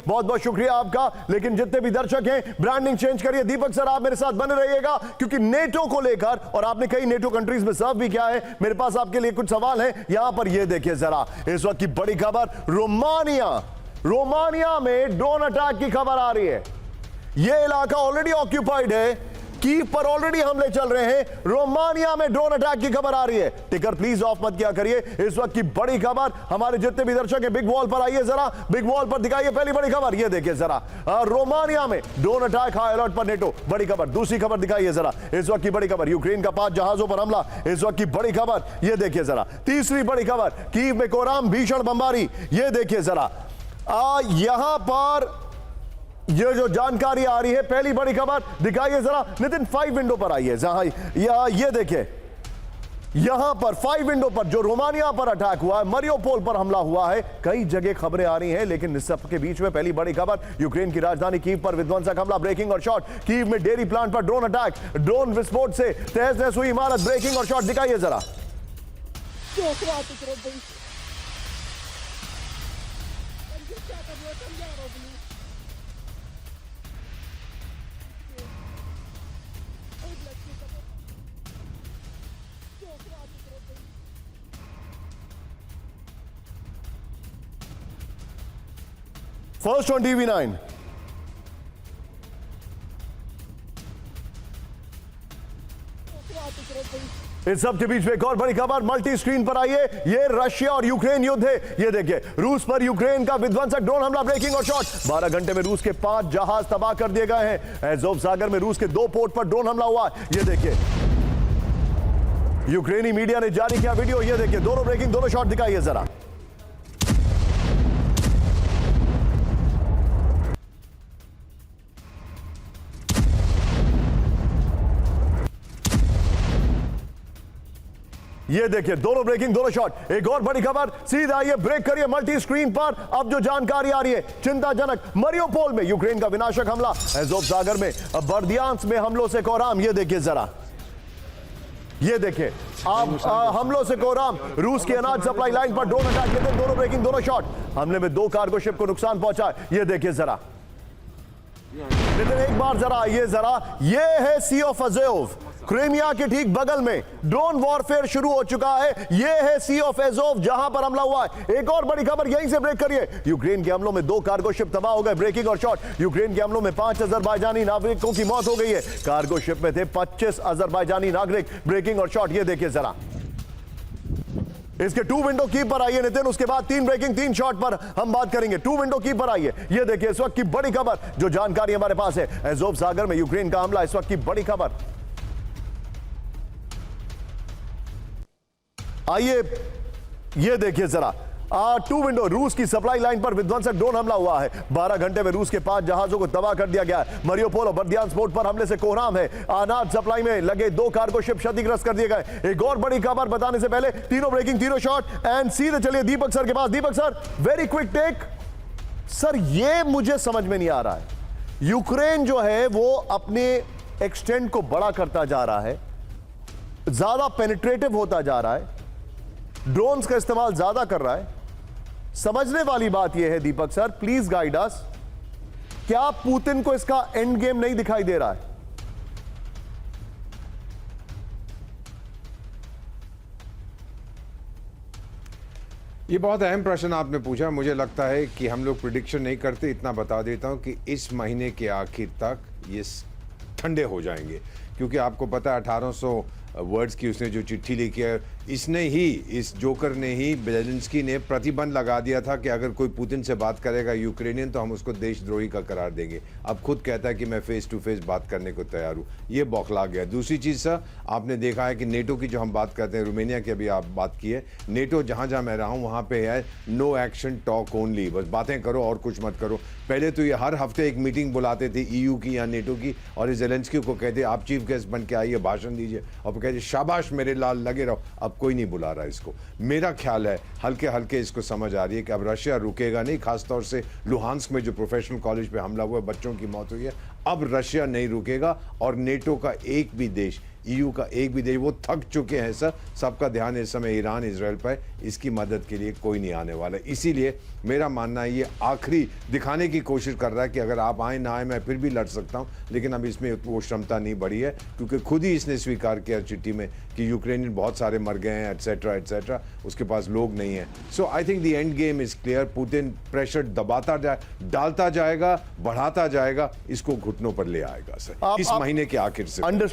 बहुत बहुत शुक्रिया आपका। लेकिन जितने भी दर्शक हैं, ब्रांडिंग चेंज करिए। दीपक सर, आप मेरे साथ बने रहिएगा, क्योंकि नेटो को लेकर, और आपने कई नेटो कंट्रीज में सर्व भी किया है, मेरे पास आपके लिए कुछ सवाल है। यहां पर ये देखिए जरा, इस वक्त की बड़ी खबर, रोमानिया में ड्रोन अटैक की खबर आ रही है। यह इलाका ऑलरेडी ऑक्यूपाइड है, कीव पर ऑलरेडी हमले चल रहे हैं, रोमानिया में ड्रोन अटैक की खबर आ रही है। टिकर प्लीज ऑफ मत किया करिए। इस वक्त की बड़ी खबर, हमारे जितने भी दर्शक हैं, बिग वॉल पर आइए जरा, बिग वॉल पर दिखाइए पहली बड़ी खबर। ये देखिए जरा, रोमानिया में ड्रोन अटैक, हाई अलर्ट पर नेटो, बड़ी खबर। दूसरी खबर दिखाइए जरा, इस वक्त की बड़ी खबर, यूक्रेन का 5 जहाजों पर हमला, इस वक्त की बड़ी खबर। ये देखिए जरा, तीसरी बड़ी खबर, कीव में कोराम भीषण बमबारी। ये देखिए जरा, यहां पर ये जो जानकारी आ रही है, पहली बड़ी खबर दिखाइए जरा नितिन, 5 विंडो पर आइए जहां, ये देखिए यहां पर 5 विंडो पर जो रोमानिया पर अटैक हुआ है, मरियोपोल पर हमला हुआ है, कई जगह खबरें आ रही हैं। लेकिन इस सब के बीच में पहली बड़ी खबर, यूक्रेन की राजधानी कीव पर विध्वंसक हमला, ब्रेकिंग और शॉट। कीव में डेयरी प्लांट पर ड्रोन अटैक, ड्रोन विस्फोट से तहस नहस हुई इमारत, ब्रेकिंग और शॉट दिखाइए जरा। First on TV9। इस सब के बीच में एक और बड़ी खबर, मल्टी स्क्रीन पर आइए। ये रशिया और यूक्रेन युद्ध है। ये देखिए, रूस पर यूक्रेन का विध्वंसक ड्रोन हमला, ब्रेकिंग और शॉट। 12 घंटे में रूस के 5 जहाज तबाह कर दिए गए हैं। अज़ोव सागर में रूस के 2 पोर्ट पर ड्रोन हमला हुआ। ये देखिए, यूक्रेनी मीडिया ने जारी किया वीडियो। ये देखिए, दोनों ब्रेकिंग, दोनों शॉट दिखाइए जरा। ये देखिए, दोनों ब्रेकिंग, दोनों शॉट। एक और बड़ी खबर, सीधा आइए, ब्रेक करिए मल्टी स्क्रीन पर। अब जो जानकारी आ रही है, चिंताजनक, मरियोपोल में यूक्रेन का विनाशक हमला, अज़ोव सागर में बर्दियांस्क में हमलों से कोराम। ये देखिए जरा, ये देखिए, आप हमलों से कोराम, रूस की अनाज सप्लाई लाइन पर ड्रोन अटैक लेते, दोनों ब्रेकिंग, दोनों शॉट। हमले में 2 कार्गो शिप को नुकसान पहुंचा। ये देखिए जरा, लेकिन एक बार जरा आइए जरा, ये है सी ऑफ अज़ोव, क्रीमिया के ठीक बगल में ड्रोन वॉरफेयर शुरू हो चुका है। यह है सी ऑफ अज़ोव, जहां पर हमला हुआ है। एक और बड़ी खबर, यहीं से ब्रेक करिए। यूक्रेन के हमलों में 2 कार्गो शिप तबाह हो गए, ब्रेकिंग और शॉट। यूक्रेन के हमलों में 5 अजरबैजानी नागरिकों की मौत हो गई है। कार्गो शिप में थे 25 अजरबैजानी नागरिक, ब्रेकिंग और शॉट। ये देखिए जरा, इसके 2 विंडो की पर आइए नितिन, उसके बाद 3 ब्रेकिंग, 3 शॉट पर हम बात करेंगे। 2 विंडो की पर आइए। ये देखिए, इस वक्त की बड़ी खबर, जो जानकारी हमारे पास है, अज़ोव सागर में यूक्रेन का हमला, इस वक्त की बड़ी खबर। आइए, ये देखिए जरा, 2 विंडो, रूस की सप्लाई लाइन पर विध्वंसक ड्रोन हमला हुआ है। 12 घंटे में रूस के 5 जहाजों को तबाह कर दिया गया है। मरियोपोल और बर्दियांस्क पोर्ट पर हमले से कोहराम है। अनाज सप्लाई में लगे 2 कार्गो शिप क्षतिग्रस्त कर दिए गए। एक और बड़ी खबर बताने से पहले, तीनों ब्रेकिंग, तीनों शॉट। एंड सीधे चलिए दीपक सर के पास। Deepak sir, very quick take. Sir, ये मुझे समझ में नहीं आ रहा है, यूक्रेन जो है वो अपने एक्सटेंड को बड़ा करता जा रहा है, ज्यादा पेनिट्रेटिव होता जा रहा है, ड्रोन्स का इस्तेमाल ज्यादा कर रहा है। समझने वाली बात यह है दीपक सर, प्लीज गाइड अस, क्या पुतिन को इसका एंड गेम नहीं दिखाई दे रहा है? ये बहुत अहम प्रश्न आपने पूछा। मुझे लगता है कि हम लोग प्रिडिक्शन नहीं करते। इतना बता देता हूं कि इस महीने के आखिर तक ये ठंडे हो जाएंगे, क्योंकि आपको पता है 1800 वर्ड्स की उसने जो चिट्ठी लिखी है, इसने ही, इस जोकर ने ही, ज़ेलेंस्की ने प्रतिबंध लगा दिया था कि अगर कोई पुतिन से बात करेगा यूक्रेनियन तो हम उसको देशद्रोही का करार देंगे। अब खुद कहता है कि मैं फेस टू फेस बात करने को तैयार हूँ। ये बौखला गया। दूसरी चीज़ सर, आपने देखा है कि नेटो की जो हम बात करते हैं, रोमानिया की अभी आप बात की है, नेटो जहाँ जहाँ मैं रहा हूँ वहाँ पे है नो एक्शन टॉक ओनली, बस बातें करो और कुछ मत करो। पहले तो ये हर हफ्ते एक मीटिंग बुलाते थे EU की या नेटो की, और इस ज़ेलेंस्की को कहते आप चीफ गेस्ट बन के आइए, भाषण दीजिए, और कहते शाबाश मेरे लाल, लगे रहो। अब कोई नहीं बुला रहा इसको। मेरा ख्याल है हल्के हल्के इसको समझ आ रही है कि अब रशिया रुकेगा नहीं। खासतौर से लुहांस्क में जो प्रोफेशनल कॉलेज पे हमला हुआ, बच्चों की मौत हुई है, अब रशिया नहीं रुकेगा और नेटो का एक भी देश ईयू का एक भी देश, वो थक चुके हैं सर। सबका ध्यान इस समय ईरान इजराइल पर है, इसकी मदद के लिए कोई नहीं आने वाला है। इसीलिए मेरा मानना है ये आखिरी दिखाने की कोशिश कर रहा है कि अगर आप आए ना आए मैं फिर भी लड़ सकता हूं, लेकिन अब इसमें वो क्षमता नहीं बढ़ी है, क्योंकि खुद ही इसने स्वीकार किया चिट्ठी में कि यूक्रेनियन बहुत सारे मर गए हैं एटसेट्रा एटसेट्रा, उसके पास लोग नहीं है। So I think the end game is clear. Putin pressure दबाता डालता जाएगा, बढ़ाता जाएगा, इसको घुटनों पर ले आएगा सर, इस महीने के आखिर से। अंडरस्टूड।